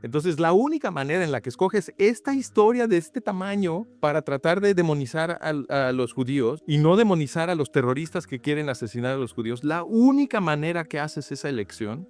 Entonces, la única manera en la que escoges esta historia de este tamaño para tratar de demonizar a los judíos y no demonizar a los terroristas que quieren asesinar a los judíos, la única manera que haces esa elección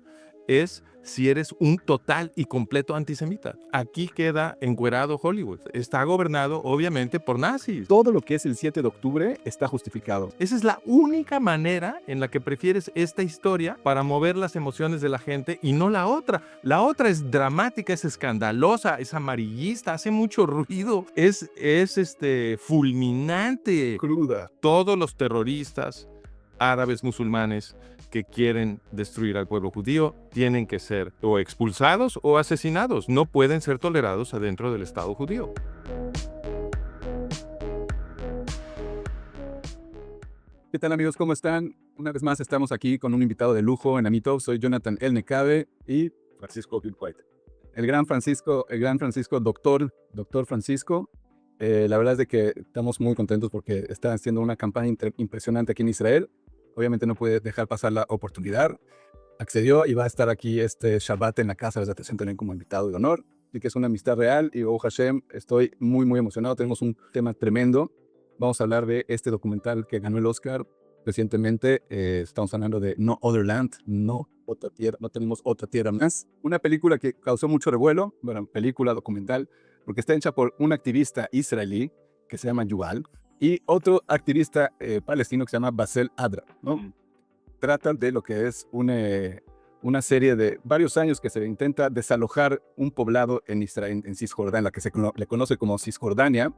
es si eres un total y completo antisemita. Aquí queda encuerado Hollywood. Está gobernado, obviamente, por nazis. Todo lo que es el 7 de octubre está justificado. Esa es la única manera en la que prefieres esta historia para mover las emociones de la gente y no la otra. La otra es dramática, es escandalosa, es amarillista, hace mucho ruido, es fulminante. Cruda. Todos los terroristas árabes musulmanes que quieren destruir al pueblo judío tienen que ser o expulsados o asesinados. No pueden ser tolerados adentro del Estado judío. ¿Qué tal, amigos? ¿Cómo están? Una vez más estamos aquí con un invitado de lujo en Amito. Soy Jonathan El Necabe y Francisco White. el gran Francisco, doctor Francisco. La verdad es de que estamos muy contentos porque está haciendo una campaña impresionante aquí en Israel. Obviamente no puede dejar pasar la oportunidad. Accedió y va a estar aquí este Shabbat en la casa de atención también como invitado de honor. Así que es una amistad real y, oh Hashem, estoy muy, muy emocionado. Tenemos un tema tremendo. Vamos a hablar de este documental que ganó el Oscar recientemente. Estamos hablando de No Other Land, no otra tierra, no tenemos otra tierra más. Una película que causó mucho revuelo, bueno, película documental, porque está hecha por un activista israelí que se llama Yuval y otro activista palestino que se llama Basel Adra, ¿no? Trata de lo que es una serie de varios años que se intenta desalojar un poblado en Israel, en Cisjordania, la que se le conoce como Cisjordania,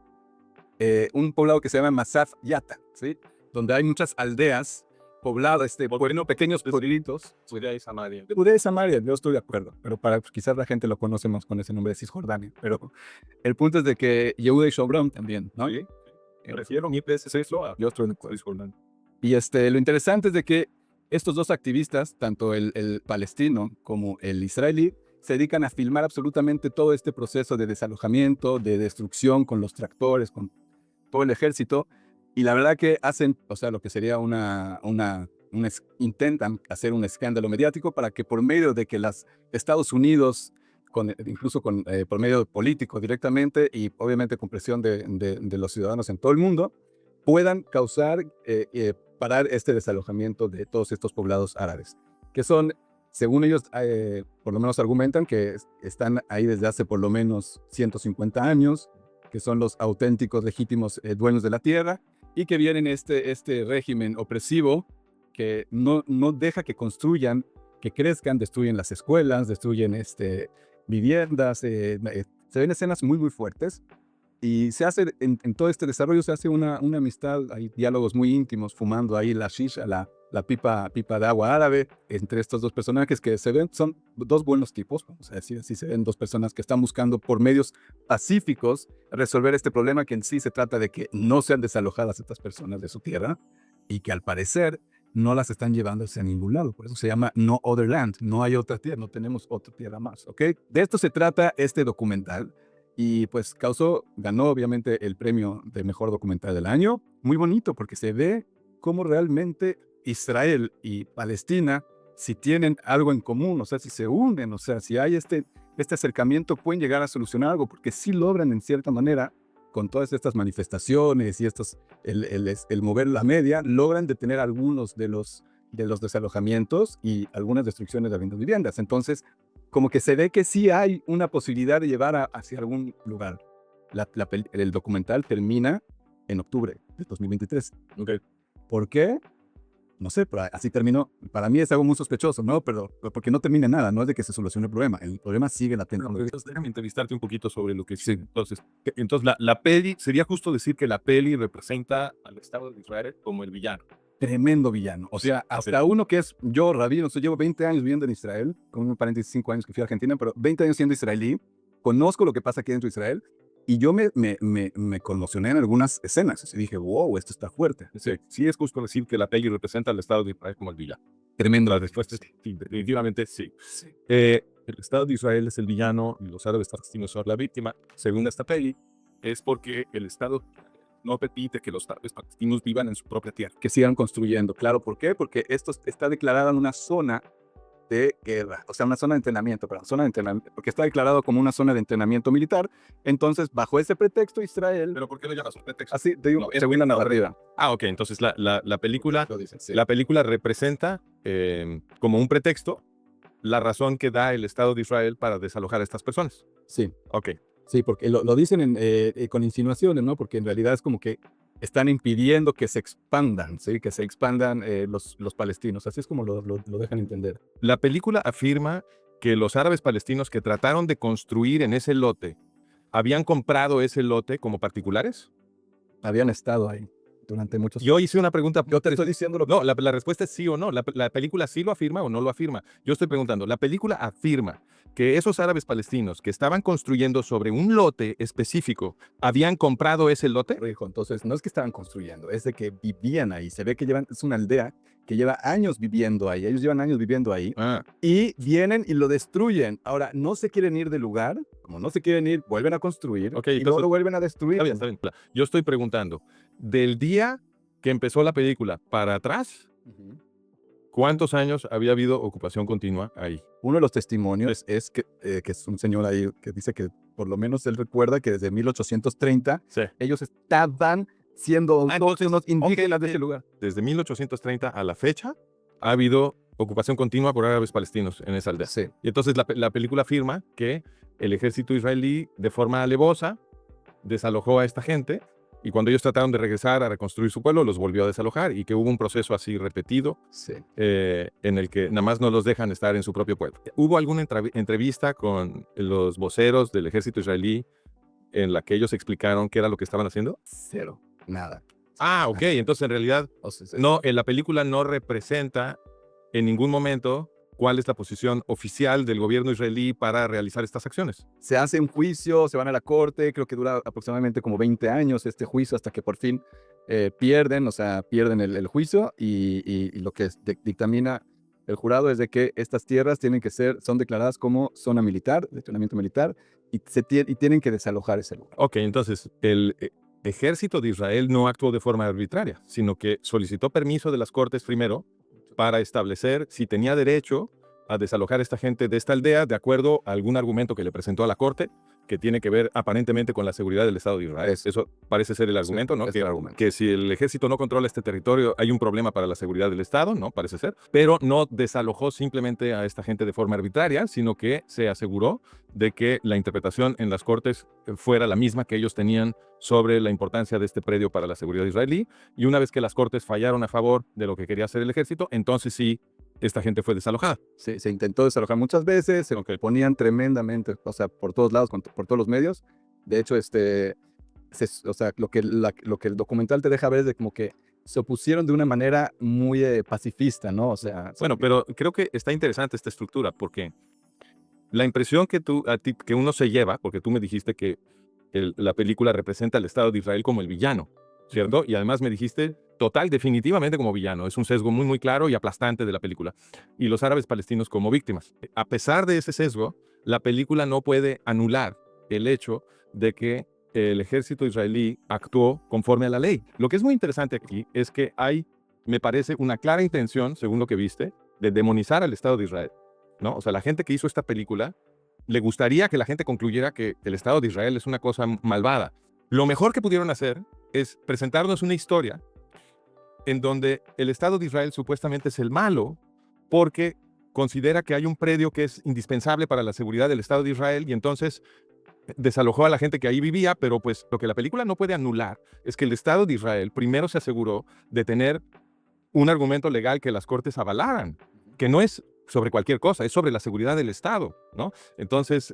un poblado que se llama Masaf Yata, ¿sí? Donde hay muchas aldeas pobladas, pequeños pueblitos. Judea y Samaria. Judea y Samaria, yo estoy de acuerdo, pero quizás la gente lo conoce más con ese nombre de Cisjordania. Pero el punto es de que Yehuda y Shomron también, ¿no? Sí. Prefiero mil veces eso a Yo estoy de acuerdo. Cisjordania. Y lo interesante es de que estos dos activistas, tanto el palestino como el israelí, se dedican a filmar absolutamente todo este proceso de desalojamiento, de destrucción con los tractores, con todo el ejército. Y la verdad que hacen, o sea, lo que sería intentan hacer un escándalo mediático para que por medio de que los Estados Unidos, incluso por medio político directamente y obviamente con presión de los ciudadanos en todo el mundo, puedan parar este desalojamiento de todos estos poblados árabes, que son, según ellos, por lo menos argumentan que están ahí desde hace por lo menos 150 años, que son los auténticos legítimos dueños de la tierra, y que vienen este régimen opresivo que no deja que construyan, que crezcan, destruyen las escuelas, destruyen viviendas, se ven escenas muy, muy fuertes. Y se hace, en todo este desarrollo, se hace una amistad, hay diálogos muy íntimos, fumando ahí la shisha, la pipa de agua árabe, entre estos dos personajes que se ven, son dos buenos tipos, vamos a decir así, se ven dos personas que están buscando por medios pacíficos resolver este problema, que en sí se trata de que no sean desalojadas estas personas de su tierra y que al parecer no las están llevando hacia ningún lado. Por eso se llama No Other Land, no hay otra tierra, no tenemos otra tierra más, ¿ok? De esto se trata este documental. Y pues ganó obviamente el premio de mejor documental del año. Muy bonito porque se ve cómo realmente Israel y Palestina, si tienen algo en común, o sea, si se unen, o sea, si hay este acercamiento, pueden llegar a solucionar algo, porque sí logran en cierta manera, con todas estas manifestaciones y el mover la media, logran detener algunos de los desalojamientos y algunas destrucciones de viviendas. Entonces, como que se ve que sí hay una posibilidad de llevar hacia algún lugar. El documental termina en octubre de 2023. Okay. ¿Por qué? No sé, pero así terminó. Para mí es algo muy sospechoso, ¿no? Pero porque no termina nada, no es de que se solucione el problema sigue latente. Entonces, déjame entrevistarte un poquito sobre lo que sí. Entonces la peli, sería justo decir que la peli representa al Estado de Israel como el villano. Tremendo villano. O sea, hasta uno que es yo, rabino, llevo 20 años viviendo en Israel, con un paréntesis 5 años que fui a Argentina, pero 20 años siendo israelí, conozco lo que pasa aquí dentro de Israel, y yo me conmocioné en algunas escenas. Y dije, wow, esto está fuerte. Sí, es justo decir que la peli representa al Estado de Israel como el villano. Tremendo. La respuesta es sí, definitivamente sí. El Estado de Israel es el villano y los árabes palestinos son la víctima. Según esta peli, es porque el Estado no permite que los árabes palestinos vivan en su propia tierra. Que sigan construyendo. Claro, ¿por qué? Porque esto está declarada en una zona de guerra, o sea, una zona de entrenamiento, perdón, zona de entrenamiento, porque está declarado como una zona de entrenamiento militar. Entonces, bajo ese pretexto, Israel, ¿Pero por qué lo llamas un pretexto? así te digo, No, es según la una narrativa, Ah, ok, entonces la película, lo dicen, sí. la película representa como un pretexto la razón que da el Estado de Israel para desalojar a estas personas. Sí, Ok. sí, porque lo dicen con insinuaciones, ¿no? Porque en realidad es como que están impidiendo que se expandan, ¿sí? Que se expandan los palestinos. Así es como lo dejan entender. La película afirma que los árabes palestinos que trataron de construir en ese lote habían comprado ese lote como particulares. Habían estado ahí durante muchos Yo hice una pregunta. Yo te estoy diciendo lo que... No, la respuesta es sí o no. La película sí lo afirma o no lo afirma. Yo estoy preguntando, la película afirma que esos árabes palestinos que estaban construyendo sobre un lote específico, ¿habían comprado ese lote? Corrijo, entonces no es que estaban construyendo, es de que vivían ahí. Se ve que es una aldea que lleva años viviendo ahí. Ellos llevan años viviendo ahí Ah, y vienen y lo destruyen. Ahora, no se quieren ir del lugar, como no se quieren ir, vuelven a construir Ok, y luego entonces- lo vuelven a destruir. está bien, está bien. Yo estoy preguntando, del día que empezó la película para atrás, Ujú. ¿cuántos años había habido ocupación continua ahí? Uno de los testimonios es que es un señor ahí que dice que por lo menos él recuerda que desde 1830 Sí. ellos estaban siendo entonces, unos indígenas de ese lugar. Desde 1830 a la fecha, ha habido ocupación continua por árabes palestinos en esa aldea. Sí. Y entonces la película afirma que el ejército israelí, de forma alevosa, desalojó a esta gente y cuando ellos trataron de regresar a reconstruir su pueblo, los volvió a desalojar y que hubo un proceso así repetido Sí. en el que nada más no los dejan estar en su propio pueblo. ¿Hubo alguna entrevista con los voceros del ejército israelí en la que ellos explicaron qué era lo que estaban haciendo? Cero. Nada. Ah, ok. Entonces, en realidad, O sea, no, en la película no representa en ningún momento cuál es la posición oficial del gobierno israelí para realizar estas acciones. se hace un juicio, se van a la corte, creo que dura aproximadamente como 20 años este juicio hasta que por fin pierden, o sea, pierden el juicio y lo que dictamina el jurado es de que estas tierras son declaradas como zona militar, de entrenamiento militar, y tienen que desalojar ese lugar. Ok, entonces el ejército de Israel no actuó de forma arbitraria, sino que solicitó permiso de las cortes primero para establecer si tenía derecho a desalojar a esta gente de esta aldea de acuerdo a algún argumento que le presentó a la corte que tiene que ver aparentemente con la seguridad del Estado de Israel. Eso parece ser el argumento, ¿no? es el argumento. Que si el ejército no controla este territorio hay un problema para la seguridad del Estado, ¿no? Parece ser. Pero no desalojó simplemente a esta gente de forma arbitraria, sino que se aseguró de que la interpretación en las cortes fuera la misma que ellos tenían sobre la importancia de este predio para la seguridad israelí. Y una vez que las cortes fallaron a favor de lo que quería hacer el ejército, entonces sí, esta gente fue desalojada. Se intentó desalojar muchas veces, se oponían tremendamente, o sea, por todos lados, por todos los medios. De hecho, o sea, lo que el documental te deja ver es de como que se opusieron de una manera muy pacifista, ¿no? O sea, Bueno, pero creo que está interesante esta estructura porque la impresión que que uno se lleva, porque tú me dijiste que la película representa al Estado de Israel como el villano, ¿cierto? Y además me dijiste definitivamente como villano. Es un sesgo muy, muy claro y aplastante de la película. Y los árabes palestinos como víctimas. A pesar de ese sesgo, la película no puede anular el hecho de que el ejército israelí actuó conforme a la ley. Lo que es muy interesante aquí es que hay, me parece, una clara intención, según lo que viste, de demonizar al Estado de Israel, ¿no? O sea, la gente que hizo esta película le gustaría que la gente concluyera que el Estado de Israel es una cosa malvada. Lo mejor que pudieron hacer es presentarnos una historia en donde el Estado de Israel supuestamente es el malo porque considera que hay un predio que es indispensable para la seguridad del Estado de Israel y entonces desalojó a la gente que ahí vivía, pero pues lo que la película no puede anular es que el Estado de Israel primero se aseguró de tener un argumento legal que las cortes avalaran, que no es sobre cualquier cosa, es sobre la seguridad del Estado, ¿no? Entonces,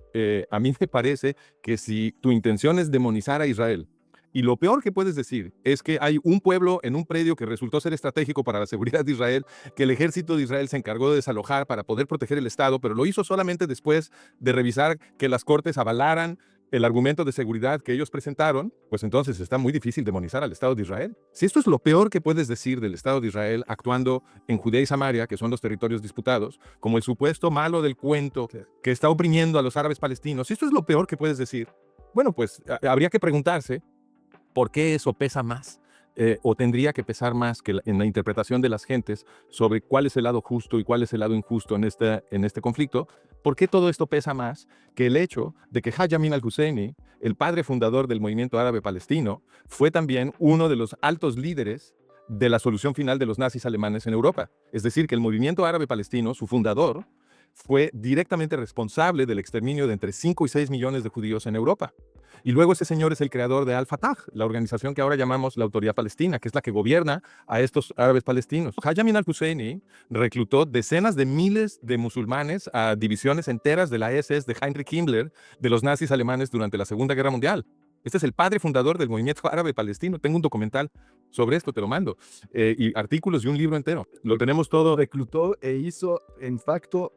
a mí me parece que si tu intención es demonizar a Israel, y lo peor que puedes decir es que hay un pueblo en un predio que resultó ser estratégico para la seguridad de Israel, que el ejército de Israel se encargó de desalojar para poder proteger el Estado, pero lo hizo solamente después de revisar que las cortes avalaran el argumento de seguridad que ellos presentaron, pues entonces está muy difícil demonizar al Estado de Israel. Si esto es lo peor que puedes decir del Estado de Israel actuando en Judea y Samaria, que son los territorios disputados, como el supuesto malo del cuento que está oprimiendo a los árabes palestinos, si esto es lo peor que puedes decir, bueno, pues habría que preguntarse por qué eso pesa más o tendría que pesar más que en la interpretación de las gentes sobre cuál es el lado justo y cuál es el lado injusto en este conflicto. ¿Por qué todo esto pesa más que el hecho de que Haj Amin al-Husseini, el padre fundador del movimiento árabe palestino, fue también uno de los altos líderes de la solución final de los nazis alemanes en Europa? Es decir, que el movimiento árabe palestino, su fundador, fue directamente responsable del exterminio de entre 5 y 6 millones de judíos en Europa. Y luego ese señor es el creador de Al-Fatah, la organización que ahora llamamos la Autoridad Palestina, que es la que gobierna a estos árabes palestinos. Haj Amin al-Husseini reclutó decenas de miles de musulmanes a divisiones enteras de la SS de Heinrich Himmler, de los nazis alemanes durante la Segunda Guerra Mundial. Este es el padre fundador del movimiento árabe palestino. Tengo un documental sobre esto, te lo mando. Y artículos y un libro entero. Lo tenemos todo. Reclutó e hizo, en facto,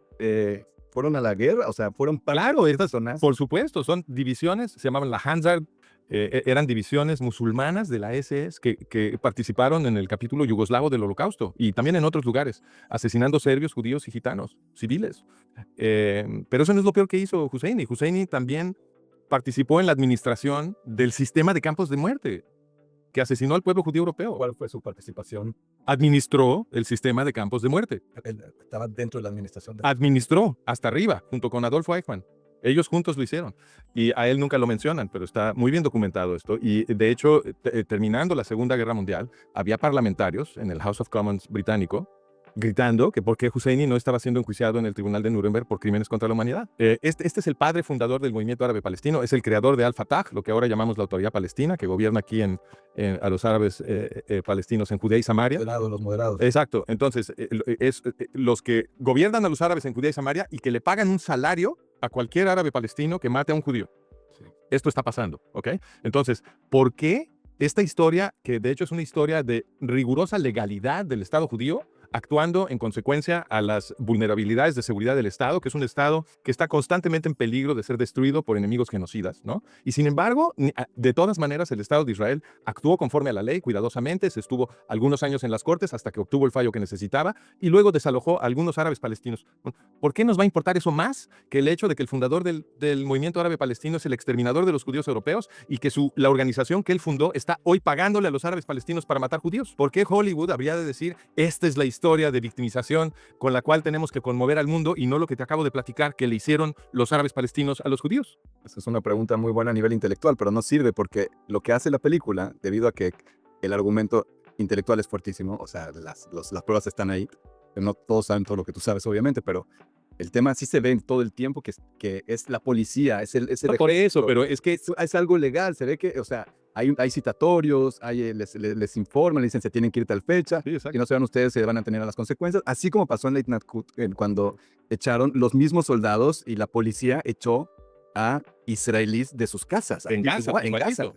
fueron a la guerra, o sea, fueron Claro, estas, personas. por supuesto, son divisiones, se llamaban la Hansard, eran divisiones musulmanas de la SS que participaron en el capítulo yugoslavo del Holocausto y también en otros lugares, asesinando serbios, judíos y gitanos, civiles. Pero eso no es lo peor que hizo Husseini. Husseini también participó en la administración del sistema de campos de muerte que asesinó al pueblo judío europeo. ¿Cuál fue su participación? Administró el sistema de campos de muerte. Él estaba dentro de la administración. Administró hasta arriba, junto con Adolfo Eichmann. Ellos juntos lo hicieron. Y a él nunca lo mencionan, pero está muy bien documentado esto. Y de hecho, terminando la Segunda Guerra Mundial, había parlamentarios en el House of Commons británico gritando que por qué Husseini no estaba siendo enjuiciado en el Tribunal de Nuremberg por crímenes contra la humanidad. Este es el padre fundador del movimiento árabe palestino, es el creador de Al-Fatah, lo que ahora llamamos la Autoridad Palestina, que gobierna aquí a los árabes palestinos en Judea y Samaria. Los moderados. Exacto. Entonces, los que gobiernan a los árabes en Judea y Samaria y que le pagan un salario a cualquier árabe palestino que mate a un judío. Sí. Esto está pasando, ¿ok? Entonces, ¿por qué esta historia, que de hecho es una historia de rigurosa legalidad del Estado judío, actuando en consecuencia a las vulnerabilidades de seguridad del Estado, que es un Estado que está constantemente en peligro de ser destruido por enemigos genocidas, ¿no? Y sin embargo, de todas maneras, el Estado de Israel actuó conforme a la ley, cuidadosamente, se estuvo algunos años en las cortes hasta que obtuvo el fallo que necesitaba y luego desalojó a algunos árabes palestinos. ¿Por qué nos va a importar eso más que el hecho de que el fundador del movimiento árabe palestino es el exterminador de los judíos europeos y que la organización que él fundó está hoy pagándole a los árabes palestinos para matar judíos? ¿Por qué Hollywood habría de decir, esta es la historia de victimización con la cual tenemos que conmover al mundo y no lo que te acabo de platicar que le hicieron los árabes palestinos a los judíos? Esa es una pregunta muy buena a nivel intelectual, pero no sirve porque lo que hace la película, debido a que el argumento intelectual es fuertísimo, o sea, las pruebas están ahí, no todos saben todo lo que tú sabes, obviamente, pero el tema sí se ve todo el tiempo que es la policía, es el por eso, pero es que es algo legal, se ve que, o sea, hay citatorios, les informan, le dicen se tienen que ir tal fecha, sí, y no se van ustedes, se van a tener a las consecuencias, así como pasó en Late Night Cut, cuando echaron los mismos soldados y la policía echó a israelíes de sus casas. Venganza,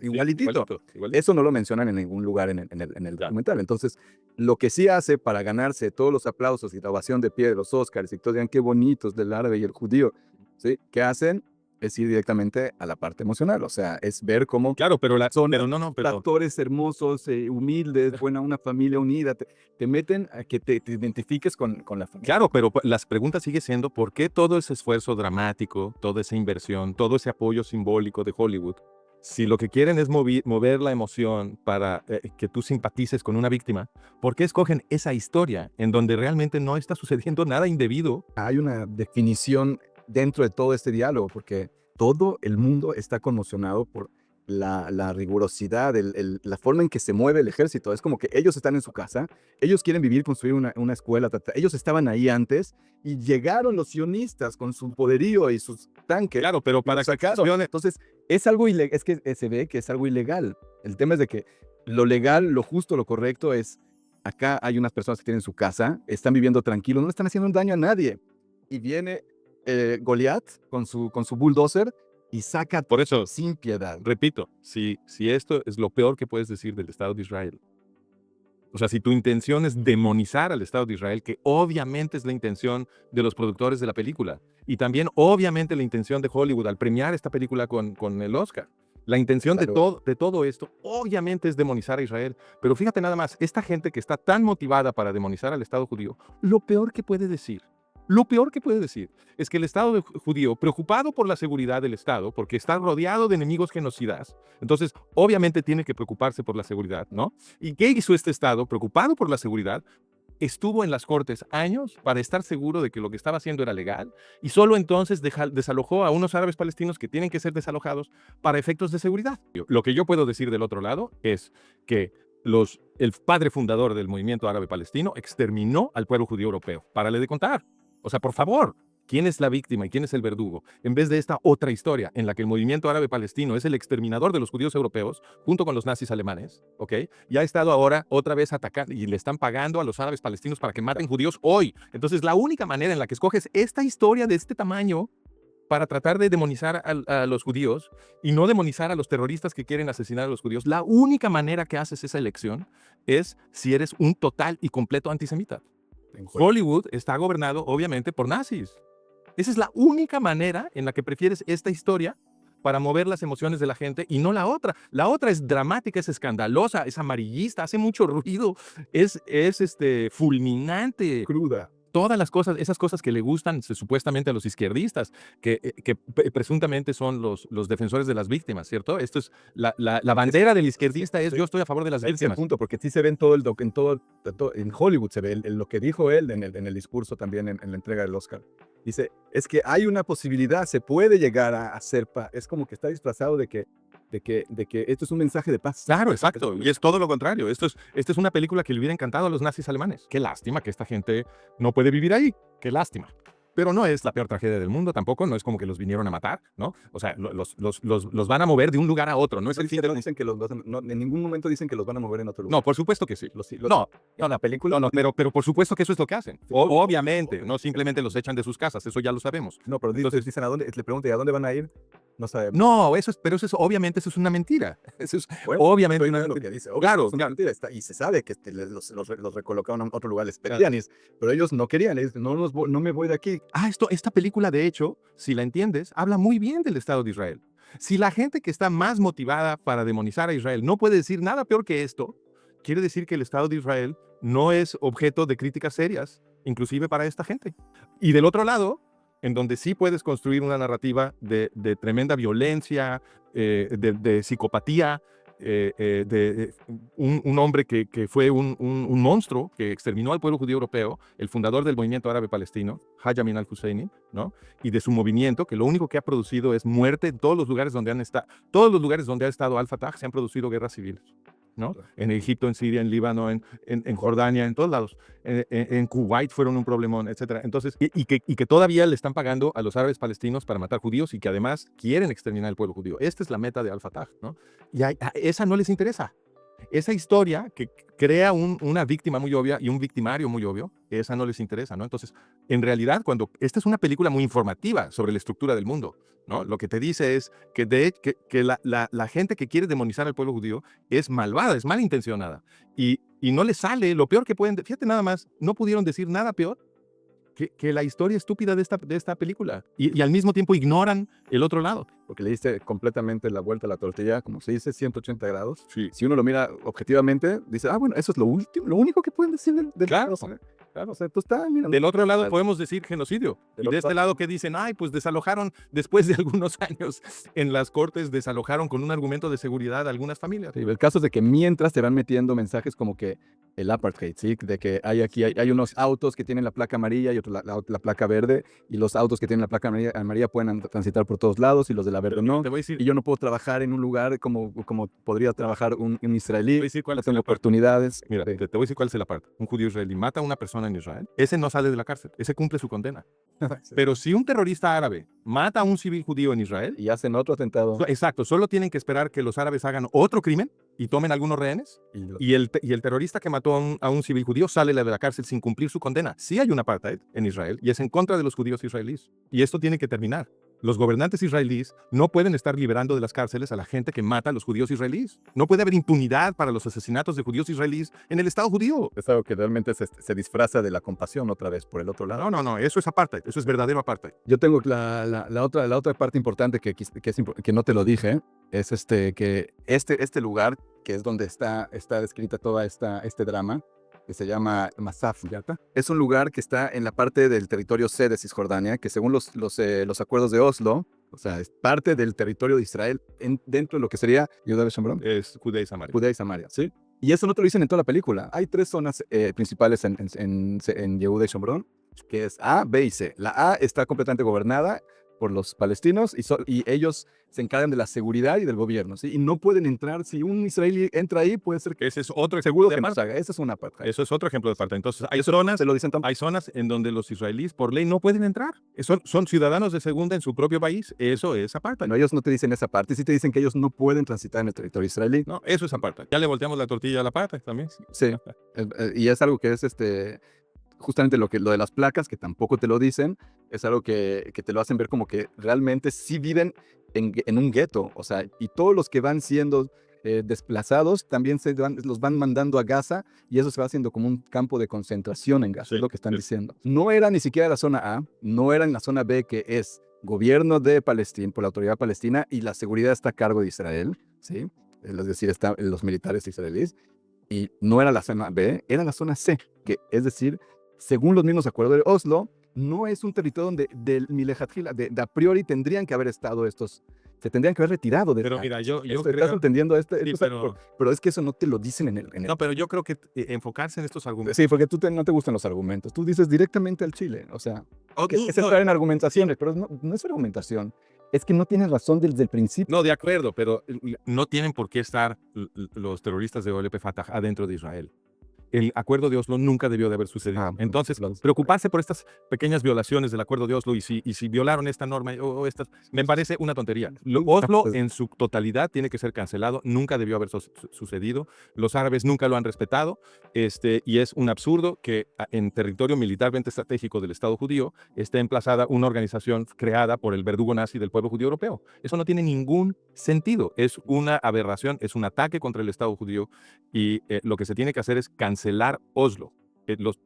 igualitito. Eso no lo mencionan en ningún lugar en el documental. Entonces, lo que sí hace para ganarse todos los aplausos y la ovación de pie de los Oscars y todos digan qué bonitos del árabe y el judío, ¿sí? ¿Qué hacen? Es ir directamente a la parte emocional, o sea, es ver cómo claro, pero son pero actores hermosos, humildes, una familia unida, te meten a que te identifiques con la familia. Claro, pero las preguntas sigue siendo ¿por qué todo ese esfuerzo dramático, toda esa inversión, todo ese apoyo simbólico de Hollywood, si lo que quieren es mover la emoción para que tú simpatices con una víctima, ¿por qué escogen esa historia en donde realmente no está sucediendo nada indebido? Hay una definición dentro de todo este diálogo, porque todo el mundo está conmocionado por la rigurosidad, la forma en que se mueve el ejército. Es como que ellos están en su casa, ellos quieren vivir, construir una escuela, ellos estaban ahí antes y llegaron los sionistas con su poderío y sus tanques. Claro, pero para sacar. Entonces, es algo ilegal, es que se ve que es algo ilegal. El tema es de que lo legal, lo justo, lo correcto es, acá hay unas personas que tienen su casa, están viviendo tranquilos, no le están haciendo un daño a nadie. Y viene Goliat con su bulldozer y saca por eso, sin piedad. repito, si esto es lo peor que puedes decir del Estado de Israel, o sea, si tu intención es demonizar al Estado de Israel, que obviamente es la intención de los productores de la película, y también obviamente la intención de Hollywood al premiar esta película con el Oscar, la intención de todo esto obviamente es demonizar a Israel, pero fíjate nada más, esta gente que está tan motivada para demonizar al Estado judío, lo peor que puede decir Lo peor que puede decir es que el Estado judío, preocupado por la seguridad del Estado, porque está rodeado de enemigos genocidas, entonces obviamente tiene que preocuparse por la seguridad, ¿no? ¿Y qué hizo este Estado, preocupado por la seguridad? Estuvo en las cortes años para estar seguro de que lo que estaba haciendo era legal y solo entonces desalojó a unos árabes palestinos que tienen que ser desalojados para efectos de seguridad. Lo que yo puedo decir del otro lado es que el padre fundador del movimiento árabe palestino exterminó al pueblo judío europeo. Párale de contar. O sea, por favor, ¿quién es la víctima y quién es el verdugo? En vez de esta otra historia en la que el movimiento árabe palestino es el exterminador de los judíos europeos junto con los nazis alemanes, ¿ok? Y ha estado ahora otra vez atacando y le están pagando a los árabes palestinos para que maten judíos hoy. Entonces, la única manera en la que escoges esta historia de este tamaño para tratar de demonizar a los judíos y no demonizar a los terroristas que quieren asesinar a los judíos, la única manera que haces esa elección es si eres un total y completo antisemita. Hollywood está gobernado, obviamente, por nazis. Esa es la única manera en la que prefieres esta historia para mover las emociones de la gente y no la otra. La otra es dramática, es escandalosa, es amarillista, hace mucho ruido, es fulminante. Cruda. Todas las cosas, esas cosas que le gustan supuestamente a los izquierdistas, que presuntamente son los defensores de las víctimas, ¿cierto? Esto es la bandera del izquierdista es yo estoy a favor de las Ese es el víctimas. punto, porque sí se ve en todo en Hollywood se ve lo que dijo él en el discurso también en la entrega del Oscar. Dice, es que hay una posibilidad, se puede llegar a hacer paz. Es como que está disfrazado de que esto es un mensaje de paz. Claro, exacto. Y es todo lo contrario. Esta es una película que le hubiera encantado a los nazis alemanes. Qué lástima que esta gente no puede vivir ahí. Qué lástima. Pero no es la peor tragedia del mundo tampoco, no es como que los vinieron a matar, ¿no? O sea, los van a mover de un lugar a otro, no es el fin del mundo. Dicen que en ningún momento dicen que los van a mover en otro lugar. No, por supuesto que sí. No, la película. No, pero por supuesto que eso es lo que hacen. Obviamente, no simplemente los echan de sus casas, eso ya lo sabemos. No, pero entonces dicen le preguntan ¿a dónde van a ir? No sabemos. No, pero obviamente eso es una mentira. Eso es obviamente una lo que dice. Claro, es una mentira, y se sabe que los recolocaron a otro lugar, les pedían, pero ellos no querían, les dicen, no me voy de aquí. Esta película, de hecho, si la entiendes, habla muy bien del Estado de Israel. Si la gente que está más motivada para demonizar a Israel no puede decir nada peor que esto, quiere decir que el Estado de Israel no es objeto de críticas serias, inclusive para esta gente. Y del otro lado, en donde sí puedes construir una narrativa de tremenda violencia, de psicopatía, de un hombre que fue un monstruo que exterminó al pueblo judío europeo, el fundador del movimiento árabe palestino, Haj Amin al-Husseini, ¿no? Y de su movimiento, que lo único que ha producido es muerte en todos los lugares donde todos los lugares donde ha estado Al-Fatah se han producido guerras civiles, ¿no? En Egipto, en Siria, en Líbano, en Jordania, en todos lados. En Kuwait fueron un problemón, etc. Entonces, y que todavía le están pagando a los árabes palestinos para matar judíos y que además quieren exterminar al pueblo judío. Esta es la meta de Al-Fatah, ¿no? Y a esa no les interesa. Esa historia que crea una víctima muy obvia y un victimario muy obvio, esa no les interesa, ¿no? Entonces, en realidad, esta es una película muy informativa sobre la estructura del mundo, ¿no? Lo que te dice es que la gente que quiere demonizar al pueblo judío es malvada, es malintencionada. Y no les sale lo peor que pueden... Fíjate nada más, no pudieron decir nada peor que la historia estúpida de esta película. Y al mismo tiempo ignoran el otro lado. Porque le diste completamente la vuelta a la tortilla, como se dice, 180 grados. Sí. Si uno lo mira objetivamente, dice, bueno, eso es lo único que pueden decir del Claro. Claro, o sea, tú estás, mira. Del otro lado podemos decir genocidio. Y de este lado que dicen, pues desalojaron, después de algunos años en las cortes, desalojaron con un argumento de seguridad a algunas familias. Sí, el caso es de que mientras te van metiendo mensajes como que el apartheid, ¿sí? De que hay unos autos que tienen la placa amarilla y otros la placa verde, y los autos que tienen la placa amarilla pueden transitar por todos lados y los de la verde no. Te voy a decir, Y yo no puedo trabajar en un lugar como podría trabajar un israelí. te voy a decir cuál No es tengo la parte. oportunidades. Mira, Sí. te voy a decir cuál es la parte. Un judío israelí mata a una persona en Israel, ese no sale de la cárcel, ese cumple su condena. Sí. Pero si un terrorista árabe mata a un civil judío en Israel, Y hacen otro atentado. exacto, solo tienen que esperar que los árabes hagan otro crimen y tomen algunos rehenes, y el terrorista que mató a un civil judío sale de la cárcel sin cumplir su condena. Sí hay un apartheid en Israel y es en contra de los judíos israelíes. Y esto tiene que terminar. Los gobernantes israelíes no pueden estar liberando de las cárceles a la gente que mata a los judíos israelíes. No puede haber impunidad para los asesinatos de judíos israelíes en el Estado judío. Es algo que realmente se disfraza de la compasión otra vez por el otro lado. No, eso es apartheid, eso es verdadero apartheid. Yo tengo la otra parte importante que no te lo dije, es que este lugar, que es donde está descrita toda este drama, que se llama Masaf Yata. Es un lugar que está en la parte del territorio C de Cisjordania, que según los acuerdos de Oslo, o sea, es parte del territorio de Israel dentro de lo que sería Judea y Samaria. Es Judea y Samaria. Judea y Samaria, ¿sí? Y eso no te lo dicen en toda la película. Hay 3 zonas principales en Yehuda y Shomrón, que es A, B y C. La A está completamente gobernada por los palestinos y ellos se encargan de la seguridad y del gobierno, ¿sí? Y no pueden entrar. Si un israelí entra ahí, puede ser que Ese es otro seguro ejemplo que de nos apartheid. haga. Esa es una parte. Eso es otro ejemplo de apartheid. Entonces, Se lo dicen tampoco. hay zonas en donde los israelíes por ley no pueden entrar. Son ciudadanos de segunda en su propio país. Eso es apartheid. No, ellos no te dicen esa parte. Sí te dicen que ellos no pueden transitar en el territorio israelí. No, eso es apartheid. Ya le volteamos la tortilla al apartheid también. Sí. Y es algo que es justamente lo de las placas, que tampoco te lo dicen, es algo que te lo hacen ver como que realmente sí viven en un gueto, o sea, y todos los que van siendo desplazados también los van mandando a Gaza, y eso se va haciendo como un campo de concentración en Gaza, Sí, es lo que están sí. diciendo. No era ni siquiera la zona A, no era en la zona B, que es gobierno de Palestina, por la autoridad palestina, y la seguridad está a cargo de Israel, ¿sí? Es decir, están los militares israelíes, y no era la zona B, era la zona C, que es decir, según los mismos acuerdos de Oslo, no es un territorio donde de a priori tendrían que haber estado se tendrían que haber retirado de Pero mira, yo ¿Estás creo... entendiendo Sí, pero es que eso no te lo dicen en el... No, pero yo creo que enfocarse en estos argumentos... Sí, porque no te gustan los argumentos. Tú dices directamente al Chile, o sea, es no, entrar en argumentaciones, pero no es argumentación. Es que no tienes razón desde el principio. no, de acuerdo, pero no tienen por qué estar los terroristas de OLP Fatah adentro de Israel. El acuerdo de Oslo nunca debió de haber sucedido. Entonces, preocuparse por estas pequeñas violaciones del acuerdo de Oslo y si violaron esta norma o estas, me parece una tontería. Oslo en su totalidad tiene que ser cancelado, nunca debió haber sucedido. Los árabes nunca lo han respetado, y es un absurdo que en territorio militarmente estratégico del Estado judío esté emplazada una organización creada por el verdugo nazi del pueblo judío europeo. Eso no tiene ningún sentido. Es una aberración, es un ataque contra el Estado judío, y lo que se tiene que hacer es cancelar Oslo.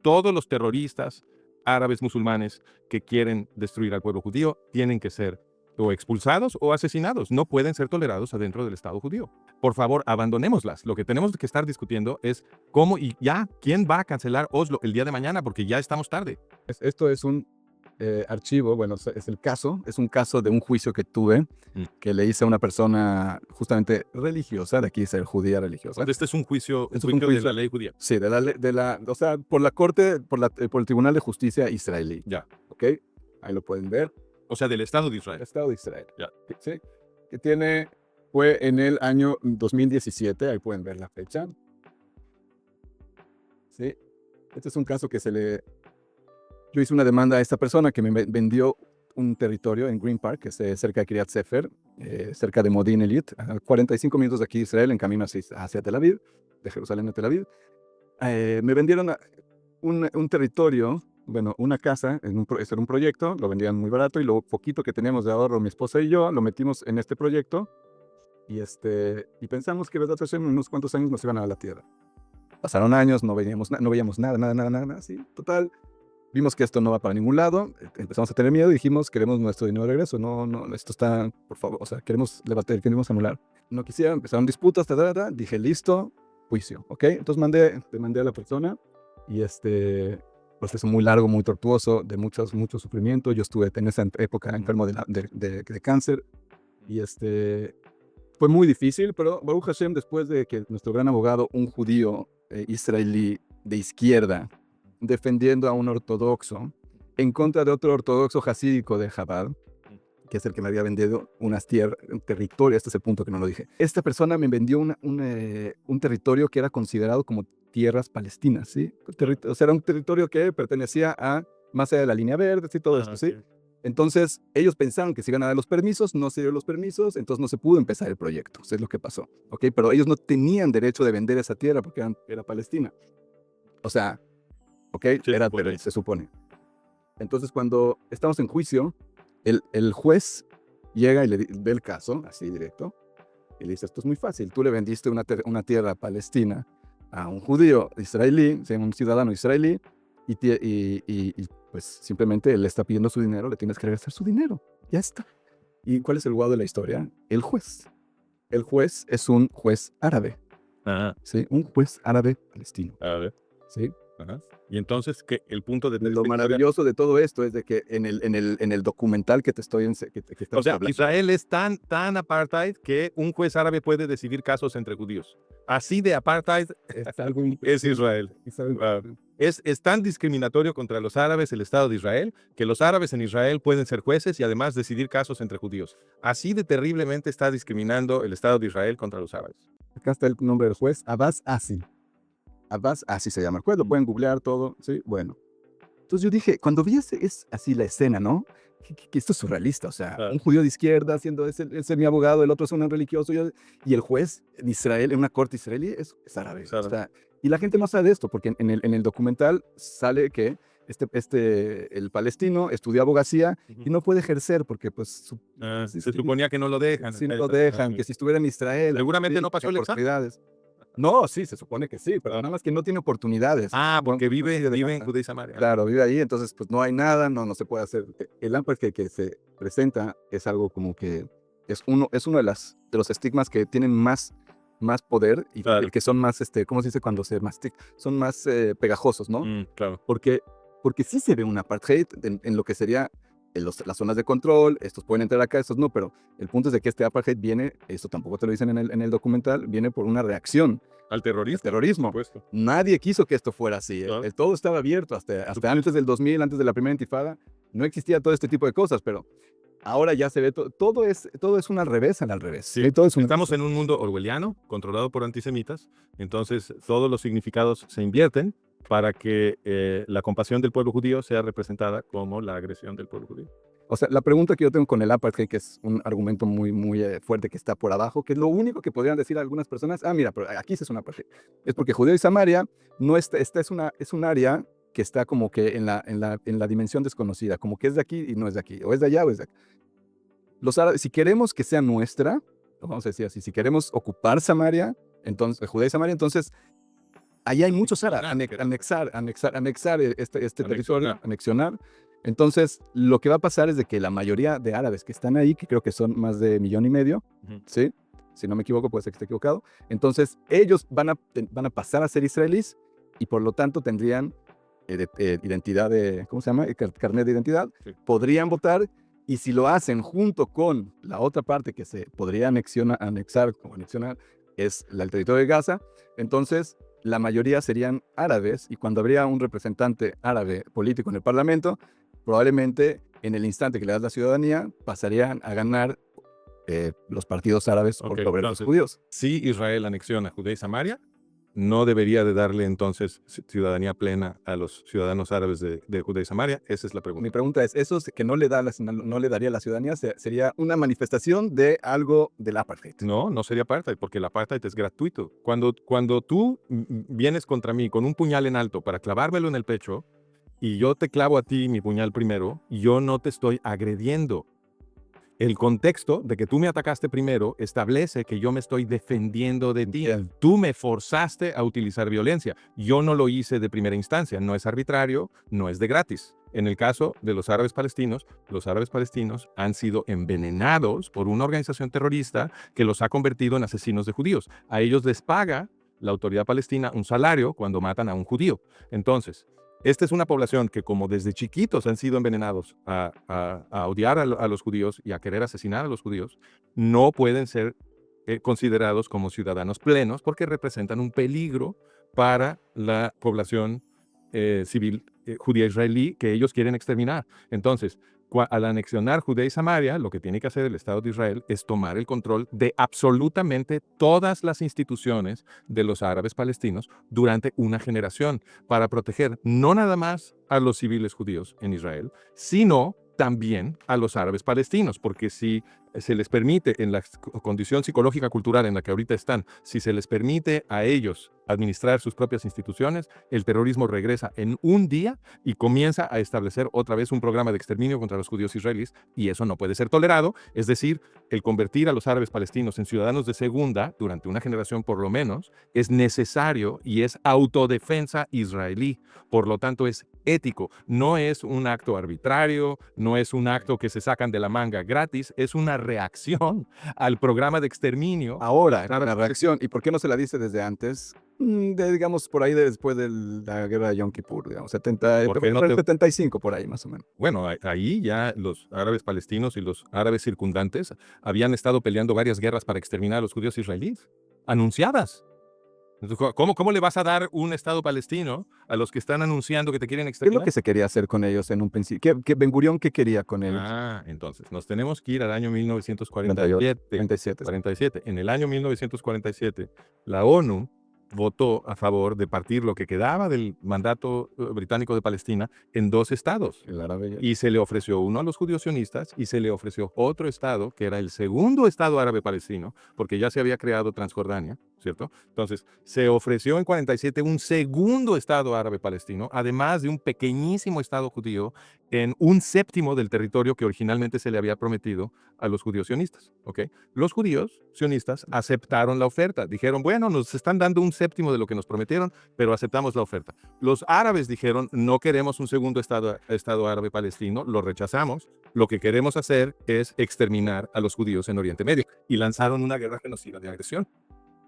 Todos los terroristas árabes musulmanes que quieren destruir al pueblo judío tienen que ser o expulsados o asesinados. No pueden ser tolerados adentro del Estado judío. Por favor, abandonémoslas. Lo que tenemos que estar discutiendo es cómo y quién va a cancelar Oslo el día de mañana, porque ya estamos tarde. Esto es un archivo, bueno, es un caso de un juicio que tuve, que le hice a una persona justamente religiosa, de aquí ser judía religiosa. Este es un juicio, Es un un juicio de juicio. la ley judía. Sí, o sea, por la corte, por el Tribunal de Justicia israelí. Ya. ¿Ok? Ahí lo pueden ver. O sea, del Estado de El Israel. Estado de Israel. Ya. Sí. Fue en el año 2017, ahí pueden ver la fecha. Sí. Este es un caso que yo hice una demanda a esta persona que me vendió un territorio en Green Park, que es cerca de Kiryat Sefer, cerca de Modin Elit, a 45 minutos de aquí de Israel, en camino hacia Tel Aviv, de Jerusalén a Tel Aviv. Me vendieron un territorio, bueno, una casa, este era un proyecto, lo vendían muy barato, y lo poquito que teníamos de ahorro, mi esposa y yo, lo metimos en este proyecto, y pensamos que, verdad, hace unos cuantos años nos iban a dar la tierra. Pasaron años, no veíamos nada, así, total. Vimos que esto no va para ningún lado, empezamos a tener miedo y dijimos, queremos nuestro dinero de regreso, no, esto está, por favor, o sea, queremos anular. No quisieron, empezaron disputas, dije, listo, juicio, ¿ok? Entonces demandé a la persona, y proceso muy largo, muy tortuoso, de mucho sufrimiento. Yo estuve en esa época enfermo de cáncer, y fue muy difícil, pero Baruch Hashem, después de que nuestro gran abogado, un judío israelí de izquierda, defendiendo a un ortodoxo en contra de otro ortodoxo hasídico de Chabad, que es el que me había vendido un territorio, este es el punto que no lo dije. Esta persona me vendió un territorio que era considerado como tierras palestinas, ¿sí? O sea, era un territorio que pertenecía a más allá de la línea verde y todo esto, ¿sí? Entonces, ellos pensaron que se iban a dar los permisos, no se dieron los permisos, entonces no se pudo empezar el proyecto. Eso es lo que pasó, ¿ok? Pero ellos no tenían derecho de vender esa tierra porque era Palestina. O sea, ¿ok? Se supone. Entonces, cuando estamos en juicio, el juez llega y le ve el caso, así directo, y le dice, esto es muy fácil. Tú le vendiste una tierra palestina a un judío israelí, un ciudadano israelí, y pues simplemente él le está pidiendo su dinero, le tienes que regresar su dinero. Ya está. ¿Y cuál es el guau de la historia? El juez. El juez es un juez árabe. Ah, ¿Sí? Un juez árabe palestino. a ver. ¿sí? Ajá. Y entonces, ¿qué? El punto de Lo esta historia- maravilloso de todo esto es de que en el documental que te estoy que O estamos sea, hablando, Israel es tan apartheid que un juez árabe puede decidir casos entre judíos. Así de apartheid es algo es Israel. es algo- Ah, es tan discriminatorio contra los árabes el Estado de Israel que los árabes en Israel pueden ser jueces y además decidir casos entre judíos. Así de terriblemente está discriminando el Estado de Israel contra los árabes. Acá está el nombre del juez, Abbas Asi. Abbas Asi se llama el juez, lo pueden googlear todo, ¿sí? Bueno. Entonces yo dije, cuando vi es así la escena, ¿no? Que esto es surrealista, o sea, Claro. un judío de izquierda haciendo, es mi abogado, el otro es un religioso, y el juez en Israel, en una corte israelí, es árabe. Es árabe. O sea, y la gente no sabe de esto, porque en el documental sale que el palestino estudió abogacía y no puede ejercer porque, pues, Se suponía que no lo dejan. si no lo dejan, que si estuviera en Israel. Seguramente sí, no pasó el tiene examen. oportunidades. No, sí, se supone que sí, pero nada más que no tiene oportunidades. Porque No vive de en Gaza. Judea y Samaria. Claro, vive ahí, entonces pues no hay nada, no se puede hacer. El apartheid que se presenta es algo como que es uno de los estigmas que tienen más poder y Claro. que son más, ¿cómo se dice cuando se mastica? Son más pegajosos, ¿no? Claro. Porque sí se ve un apartheid en lo que sería las zonas de control, estos pueden entrar acá, estos no, pero el punto es de que este apartheid viene, esto tampoco te lo dicen en el documental, viene por una reacción Al al terrorismo. terrorismo. Por supuesto. Nadie quiso que esto fuera así. Claro. Todo estaba abierto hasta antes del 2000, antes de la primera intifada. No existía todo este tipo de cosas, pero ahora ya se ve todo es un al revés. Sí, Todo es un estamos en un mundo orwelliano, controlado por antisemitas, entonces todos los significados se invierten para que la compasión del pueblo judío sea representada como la agresión del pueblo judío. O sea, la pregunta que yo tengo con el apartheid, que es un argumento muy, muy fuerte que está por abajo, que es lo único que podrían decir algunas personas, mira, pero aquí sí es un apartheid. Es porque Judea y Samaria no es un área que está como que en la dimensión desconocida, como que es de aquí y no es de aquí, o es de allá o es de acá. Los árabes, si queremos que sea nuestra, lo vamos a decir así, si queremos ocupar Samaria, entonces, Judea y Samaria, entonces, allá hay muchos árabes, anexar este territorio, anexionar. Entonces, lo que va a pasar es de que la mayoría de árabes que están ahí, que creo que son más de 1,5 millones, ¿sí? Si no me equivoco, puede ser que esté equivocado. Entonces, ellos van a pasar a ser israelíes y por lo tanto tendrían identidad de, ¿cómo se llama? Carnet de identidad. Sí. Podrían votar y si lo hacen junto con la otra parte que se podría anexar, es el territorio de Gaza, entonces la mayoría serían árabes y cuando habría un representante árabe político en el Parlamento, probablemente en el instante que le das la ciudadanía, pasarían a ganar los partidos árabes sobre los Entonces, judíos. si Israel anexiona Judea y Samaria, no debería de darle entonces ciudadanía plena a los ciudadanos árabes de Judea y Samaria. Esa es la Mi pregunta. pregunta es, ¿eso que no le daría la ciudadanía sería una manifestación de algo del apartheid? No, no sería apartheid, porque el apartheid es gratuito. Cuando tú vienes contra mí con un puñal en alto para clavármelo en el pecho, y yo te clavo a ti mi puñal primero, yo no te estoy agrediendo. El contexto de que tú me atacaste primero establece que yo me estoy defendiendo de ti. Bien. Tú me forzaste a utilizar violencia. Yo no lo hice de primera instancia. No es arbitrario, no es de gratis. En el caso de los árabes palestinos han sido envenenados por una organización terrorista que los ha convertido en asesinos de judíos. A ellos les paga la autoridad palestina un salario cuando matan a un judío. Entonces, esta es una población que como desde chiquitos han sido envenenados a odiar a los judíos y a querer asesinar a los judíos, no pueden ser considerados como ciudadanos plenos porque representan un peligro para la población civil judía israelí que ellos quieren exterminar. Entonces, al anexionar Judea y Samaria, lo que tiene que hacer el Estado de Israel es tomar el control de absolutamente todas las instituciones de los árabes palestinos durante una generación para proteger no nada más a los civiles judíos en Israel, sino también a los árabes palestinos, porque si se les permite, en la condición psicológica cultural en la que ahorita están, si se les permite a ellos administrar sus propias instituciones, el terrorismo regresa en un día y comienza a establecer otra vez un programa de exterminio contra los judíos israelíes, y eso no puede ser tolerado. Es decir, el convertir a los árabes palestinos en ciudadanos de segunda, durante una generación por lo menos, es necesario y es autodefensa israelí. Por lo tanto, es ético, no es un acto arbitrario, no es un acto que se sacan de la manga gratis, es una reacción al programa de exterminio. Ahora, la reacción, ¿y por qué no se la dice desde antes? digamos, por ahí después de la guerra de Yom Kippur, digamos, ¿Por qué no el te- 75 por ahí más o menos. Bueno, ahí ya los árabes palestinos y los árabes circundantes habían estado peleando varias guerras para exterminar a los judíos israelíes, anunciadas. Entonces, ¿cómo le vas a dar un Estado palestino a los que están anunciando que te quieren ¿Qué es lo exterminar? que se quería hacer con ellos en un principio? ¿Qué Ben Gurión qué quería con ellos? Entonces, nos tenemos que ir al año 48, 1947. 37. 47. En el año 1947, la ONU votó a favor de partir lo que quedaba del mandato británico de Palestina en 2 estados. El árabe. Y se le ofreció uno a los judíos sionistas y se le ofreció otro estado, que era el segundo estado árabe palestino, porque ya se había creado Transjordania, ¿cierto? Entonces, se ofreció en 47 un segundo estado árabe palestino, además de un pequeñísimo estado judío en un séptimo del territorio que originalmente se le había prometido a los judíos sionistas, ¿ok? Los judíos sionistas aceptaron la oferta. Dijeron, bueno, nos están dando un séptimo de lo que nos prometieron, pero aceptamos la oferta. Los árabes dijeron, no queremos un segundo estado árabe palestino, lo rechazamos. Lo que queremos hacer es exterminar a los judíos en Oriente Medio. Y lanzaron una guerra genocida de agresión.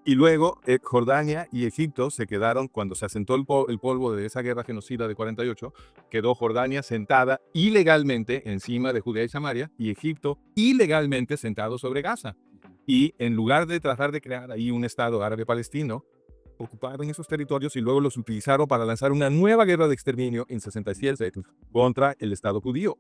Y luego Jordania y Egipto se quedaron, cuando se asentó el polvo de esa guerra genocida de 48, quedó Jordania sentada ilegalmente encima de Judea y Samaria y Egipto ilegalmente sentado sobre Gaza. Y en lugar de tratar de crear ahí un Estado árabe palestino, ocuparon esos territorios y luego los utilizaron para lanzar una nueva guerra de exterminio en 67 contra el Estado judío.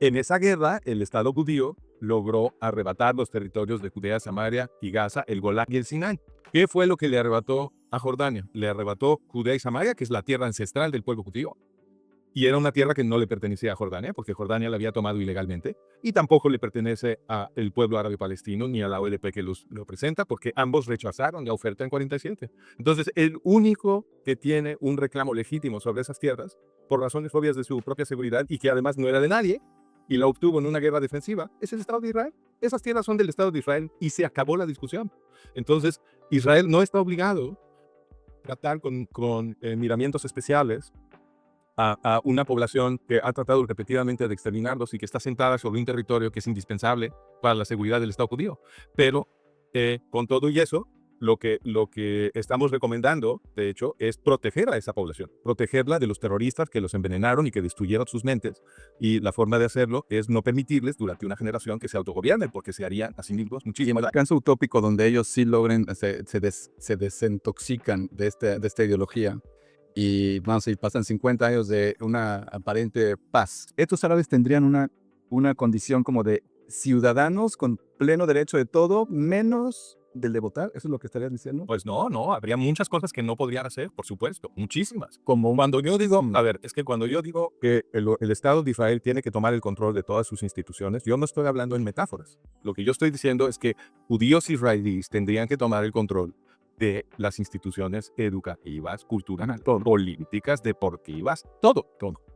En esa guerra, el Estado judío logró arrebatar los territorios de Judea, Samaria y Gaza, el Golán y el Sinai. ¿Qué fue lo que le arrebató a Jordania? Le arrebató Judea y Samaria, que es la tierra ancestral del pueblo judío. Y era una tierra que no le pertenecía a Jordania, porque Jordania la había tomado ilegalmente, y tampoco le pertenece al pueblo árabe palestino ni a la OLP que lo presenta, porque ambos rechazaron la oferta en 47. Entonces, el único que tiene un reclamo legítimo sobre esas tierras, por razones obvias de su propia seguridad, y que además no era de nadie, y la obtuvo en una guerra defensiva, es el Estado de Israel. Esas tierras son del Estado de Israel y se acabó la discusión. Entonces, Israel no está obligado a tratar con miramientos especiales a una población que ha tratado repetidamente de exterminarlos y que está sentada sobre un territorio que es indispensable para la seguridad del Estado judío. Pero con todo y eso, lo que estamos recomendando, de hecho, es proteger a esa población, protegerla de los terroristas que los envenenaron y que destruyeron sus mentes. Y la forma de hacerlo es no permitirles durante una generación que se autogobiernen, porque se harían a sí mismos Y muchísimo en el daño. alcance utópico donde ellos sí logren, se desintoxican de esta ideología y vamos a ir, pasan 50 años de una aparente paz. Estos árabes tendrían una condición como de ciudadanos con pleno derecho de todo, menos del de votar. ¿Eso es lo que estarías diciendo? Pues no, habría muchas cosas que no podrían hacer, por supuesto, muchísimas. Como cuando yo digo, a ver, es que cuando yo digo que el Estado de Israel tiene que tomar el control de todas sus instituciones, yo no estoy hablando en metáforas. Lo que yo estoy diciendo es que judíos israelíes tendrían que tomar el control de las instituciones educativas, culturales, políticas, deportivas, todo.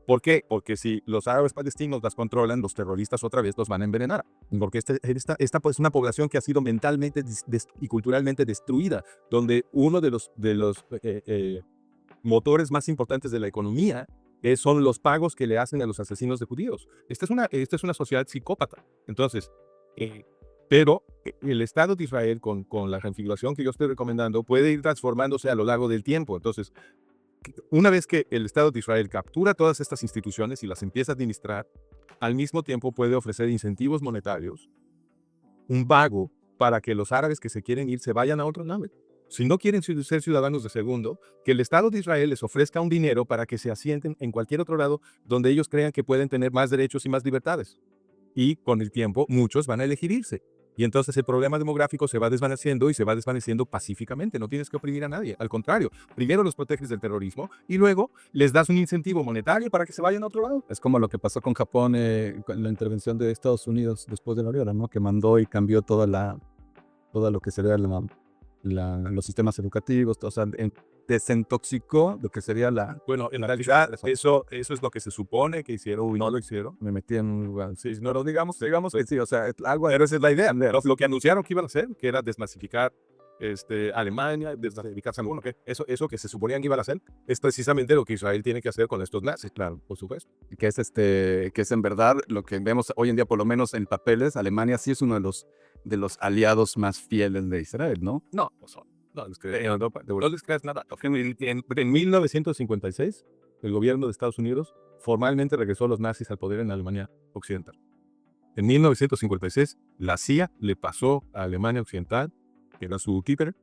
¿Por qué? Porque si los árabes palestinos las controlan, los terroristas otra vez los van a envenenar. Porque esta pues, es una población que ha sido mentalmente y culturalmente destruida, donde uno de los motores más importantes de la economía son los pagos que le hacen a los asesinos de judíos. Esta es una sociedad psicópata. Entonces, pero el Estado de Israel, con la configuración que yo estoy recomendando, puede ir transformándose a lo largo del tiempo. Entonces, una vez que el Estado de Israel captura todas estas instituciones y las empieza a administrar, al mismo tiempo puede ofrecer incentivos monetarios, un pago para que los árabes que se quieren ir se vayan a otro lado. Si no quieren ser ciudadanos de segundo, que el Estado de Israel les ofrezca un dinero para que se asienten en cualquier otro lado donde ellos crean que pueden tener más derechos y más libertades. Y con el tiempo, muchos van a elegir irse. Y entonces el problema demográfico se va desvaneciendo y se va desvaneciendo pacíficamente. No tienes que oprimir a nadie. Al contrario, primero los proteges del terrorismo y luego les das un incentivo monetario para que se vayan a otro lado. Es como lo que pasó con Japón, con la intervención de Estados Unidos después de la guerra, ¿no? Que mandó y cambió todo lo que sería los sistemas educativos, o sea, desintoxicó lo que sería Bueno, en realidad eso es lo que se supone que hicieron y no lo hicieron. me metí en un lugar. Sí, no lo digamos que sí, o sea, algo. Pero esa es la idea. Lo que anunciaron que iban a hacer, que era desnazificar Alemania, desnazificar San Juan, eso que se suponían que iban a hacer, es precisamente lo que Israel tiene que hacer con estos nazis, claro, por supuesto. Que es en verdad lo que vemos hoy en día, por lo menos en papeles. Alemania sí es uno de los aliados más fieles de Israel, ¿no? No, no son. No les crees, no les creas nada. En 1956, el gobierno de Estados Unidos formalmente regresó a los nazis al poder en Alemania Occidental. En 1956, la CIA le pasó a Alemania Occidental, que era su keeper,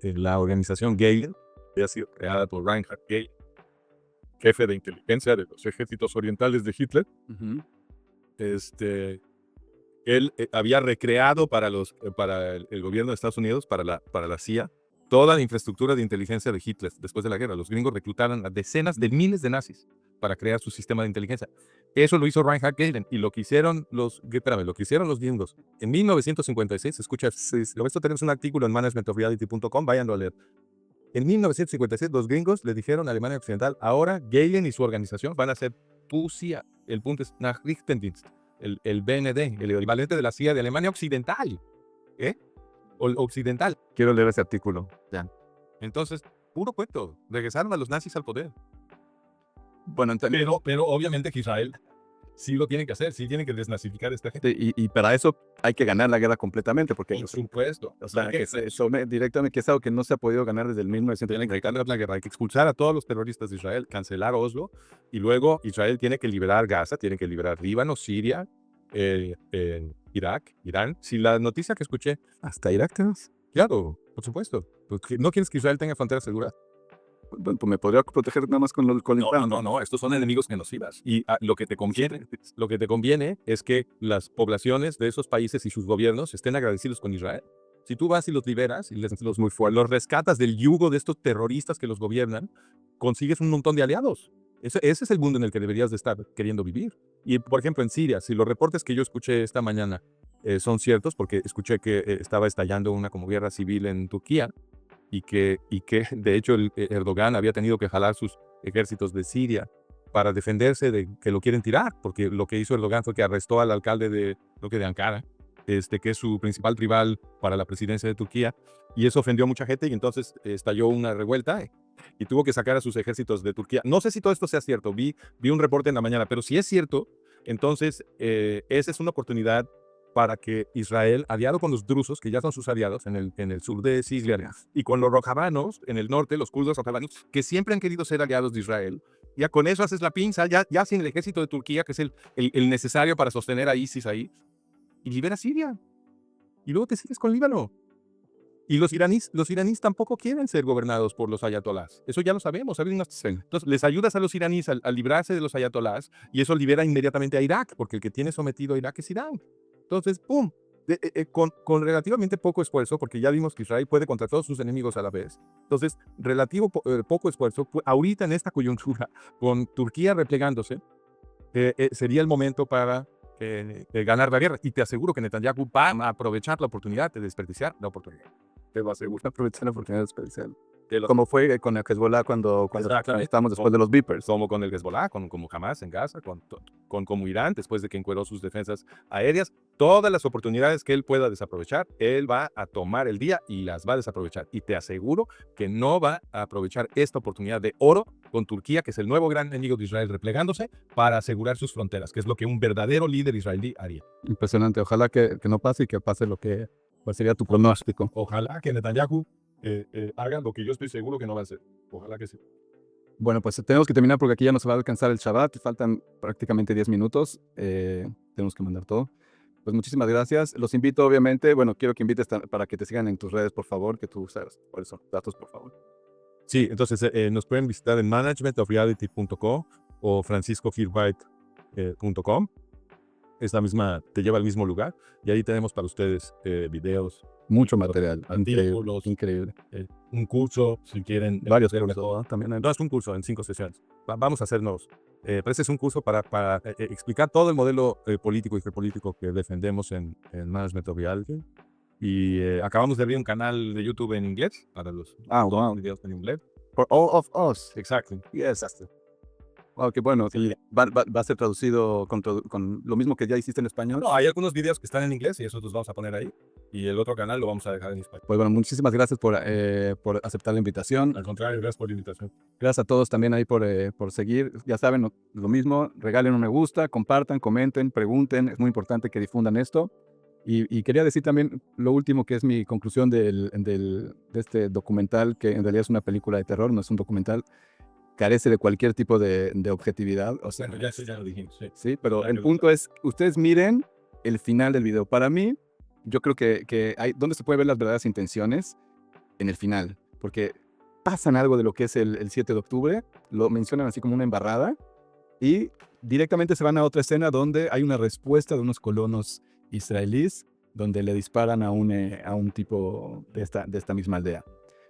la organización Gehlen, que había sido creada por Reinhard Gehlen, jefe de inteligencia de los ejércitos orientales de Hitler. Él había recreado para el gobierno de Estados Unidos, para la CIA, toda la infraestructura de inteligencia de Hitler después de la guerra. Los gringos reclutaron a decenas de miles de nazis para crear su sistema de inteligencia. Eso lo hizo Reinhard Gehlen y lo que hicieron los gringos. En 1956, escucha, esto tenemos un artículo en managementofreality.com, váyanlo a leer. En 1956, los gringos le dijeron a Alemania Occidental, ahora Gehlen y su organización van a ser PUSIA, el Bundesnachrichtendienst, el BND, el equivalente de la CIA de Alemania Occidental. Occidental. Quiero leer ese artículo. Ya. Entonces, puro cuento. Regresaron a los nazis al poder. Bueno, Pero obviamente que Israel sí lo tiene que hacer, sí tiene que desnazificar a esta gente. y para eso hay que ganar la guerra completamente, porque Por supuesto. o sea, que se somete directamente, que es algo que no se ha podido ganar desde el 1900. Tienen que ganar la guerra, hay que expulsar a todos los terroristas de Israel, cancelar Oslo, y luego Israel tiene que liberar Gaza, tiene que liberar Líbano, Siria, Irak, Irán. Si la noticia que escuché, ¿Hasta Irak tenemos? claro, por supuesto. ¿No quieres que Israel tenga fronteras seguras? Bueno, pues me podría proteger nada más con el No, estos son enemigos genocidas. Y lo que te conviene es que las poblaciones de esos países y sus gobiernos estén agradecidos con Israel. Si tú vas y los liberas y los rescatas del yugo de estos terroristas que los gobiernan, consigues un montón de aliados. Ese es el mundo en el que deberías de estar queriendo vivir. Y, por ejemplo, en Siria, si los reportes que yo escuché esta mañana son ciertos, porque escuché que estaba estallando una como guerra civil en Turquía, y que de hecho Erdogan había tenido que jalar sus ejércitos de Siria para defenderse de que lo quieren tirar, porque lo que hizo Erdogan fue que arrestó al alcalde de Ankara, que es su principal rival para la presidencia de Turquía, y eso ofendió a mucha gente y entonces estalló una revuelta y tuvo que sacar a sus ejércitos de Turquía. No sé si todo esto sea cierto, vi un reporte en la mañana, pero si es cierto, entonces esa es una oportunidad para que Israel, aliado con los drusos, que ya son sus aliados en el sur de Siria, y con los rojavanos en el norte, los kurdos rojavanos, que siempre han querido ser aliados de Israel, ya con eso haces la pinza, ya sin el ejército de Turquía, que es el necesario para sostener a ISIS ahí, y libera Siria. Y luego te sigues con Líbano. Y los iraníes tampoco quieren ser gobernados por los ayatolás. Eso ya lo sabemos. Entonces, les ayudas a los iraníes a librarse de los ayatolás, y eso libera inmediatamente a Irak, porque el que tiene sometido a Irak es Irán. Entonces, ¡pum! Con relativamente poco esfuerzo, porque ya vimos que Israel puede contra todos sus enemigos a la vez. Entonces, poco esfuerzo, ahorita en esta coyuntura, con Turquía replegándose, sería el momento para ganar la guerra. Y te aseguro que Netanyahu va a aprovechar la oportunidad de desperdiciar la oportunidad. Te va a asegurar aprovechar la oportunidad de desperdiciar. Como fue con el Hezbollah cuando estábamos después de los Vipers. Como con el Hezbollah, como Hamas en Gaza, como Irán, después de que encueró sus defensas aéreas. Todas las oportunidades que él pueda desaprovechar, él va a tomar el día y las va a desaprovechar. Y te aseguro que no va a aprovechar esta oportunidad de oro con Turquía, que es el nuevo gran enemigo de Israel, replegándose para asegurar sus fronteras, que es lo que un verdadero líder israelí haría. Impresionante. Ojalá que no pase y que pase ¿cuál sería tu pronóstico? Ojalá que Netanyahu hagan lo que yo estoy seguro que no va a hacer. Ojalá que sí. Bueno, pues tenemos que terminar porque aquí ya nos va a alcanzar el Shabbat. Faltan prácticamente 10 minutos. Tenemos que mandar todo. Pues muchísimas gracias. Los invito, obviamente. Bueno, quiero que invites para que te sigan en tus redes, por favor, que tú sabes cuáles son los datos, por favor. Sí, entonces nos pueden visitar en managementofreality.co o franciscogilbright.com. Es la misma, te lleva al mismo lugar, y ahí tenemos para ustedes videos. Mucho material. Increíble. Un curso, si quieren. Varios cursos, también. No, es un curso en 5 sesiones. Vamos a hacernos. Pero ese es un curso para explicar todo el modelo político y geopolítico que defendemos en Management of Reality. Y acabamos de abrir un canal de YouTube en inglés para los videos en inglés. For all of us. Exacto. Yes. Wow, qué bueno. Sí. Va a ser traducido con lo mismo que ya hiciste en español. No, hay algunos videos que están en inglés y esos los vamos a poner ahí. Y el otro canal lo vamos a dejar en español. Pues bueno, muchísimas gracias por aceptar la invitación. Al contrario, gracias por la invitación. Gracias a todos también ahí por seguir. Ya saben, lo mismo, regalen un me gusta, compartan, comenten, pregunten. Es muy importante que difundan esto. Y quería decir también lo último, que es mi conclusión de este documental, que en realidad es una película de terror, no es un documental, carece de cualquier tipo de objetividad. O sea, Bueno, ya lo dijimos. Sí. sí, pero Ya el que- punto es, ustedes miren el final del video. Para mí, yo creo que hay, donde se puede ver las verdaderas intenciones, en el final, porque pasan algo de lo que es el 7 de octubre, lo mencionan así como una embarrada, y directamente se van a otra escena donde hay una respuesta de unos colonos israelíes, donde le disparan a un tipo de esta misma aldea.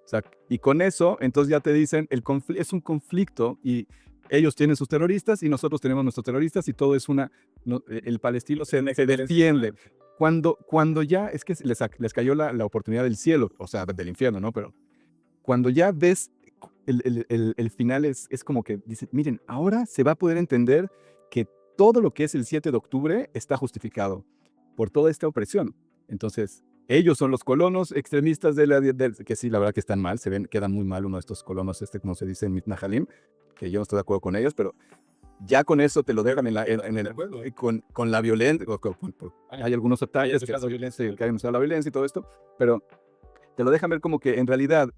O sea, y con eso, entonces ya te dicen, es un conflicto, y ellos tienen sus terroristas y nosotros tenemos nuestros terroristas, y todo es el palestino se defiende. Cuando ya, es que les cayó la oportunidad del cielo, o sea, del infierno, ¿no? Pero cuando ya ves el final, es como que dicen, miren, ahora se va a poder entender que todo lo que es el 7 de octubre está justificado por toda esta opresión. Entonces, ellos son los colonos extremistas que sí, la verdad que están mal, quedan muy mal uno de estos colonos, como se dice en Mitnahalim, que yo no estoy de acuerdo con ellos, pero ya con eso te lo dejan con la violencia. Hay algunos detalles que hay la violencia y todo esto, pero te lo dejan ver como que en realidad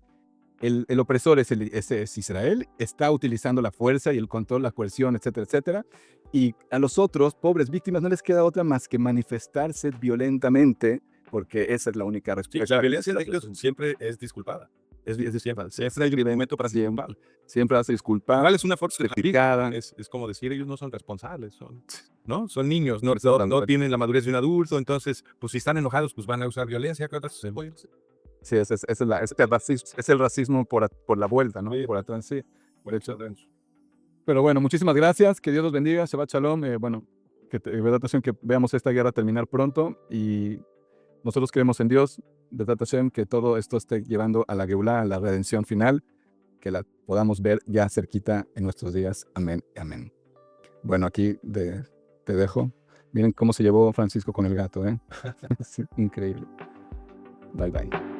el opresor es Israel, está utilizando la fuerza y el control, la coerción, etcétera, etcétera, y a los otros, pobres víctimas, no les queda otra más que manifestarse violentamente, porque esa es la única Sí, respuesta. la violencia de ellos siempre es disculpada. Siempre es el momento para ser culpable. Siempre hace disculpar. Igual es una fuerza justificada. es como decir, ellos no son responsables, ¿no? Son niños, no tienen la madurez de un adulto, entonces, pues si están enojados, pues van a usar violencia. ¿Qué otras? Sí, es el racismo por la vuelta, ¿no? Sí. Por atrás, sí. Por hecho. Pero bueno, muchísimas gracias. Que Dios los bendiga. Shabbat Shalom. Bueno, verdad Hashem, que veamos esta guerra terminar pronto. Y nosotros creemos en Dios. Verdad Hashem, que todo esto esté llevando a la Geulah, a la redención final. Que la podamos ver ya cerquita en nuestros días. Amén. Amén. Bueno, aquí te dejo. Miren cómo se llevó Francisco con el gato, ¿eh? Increíble. Bye, bye.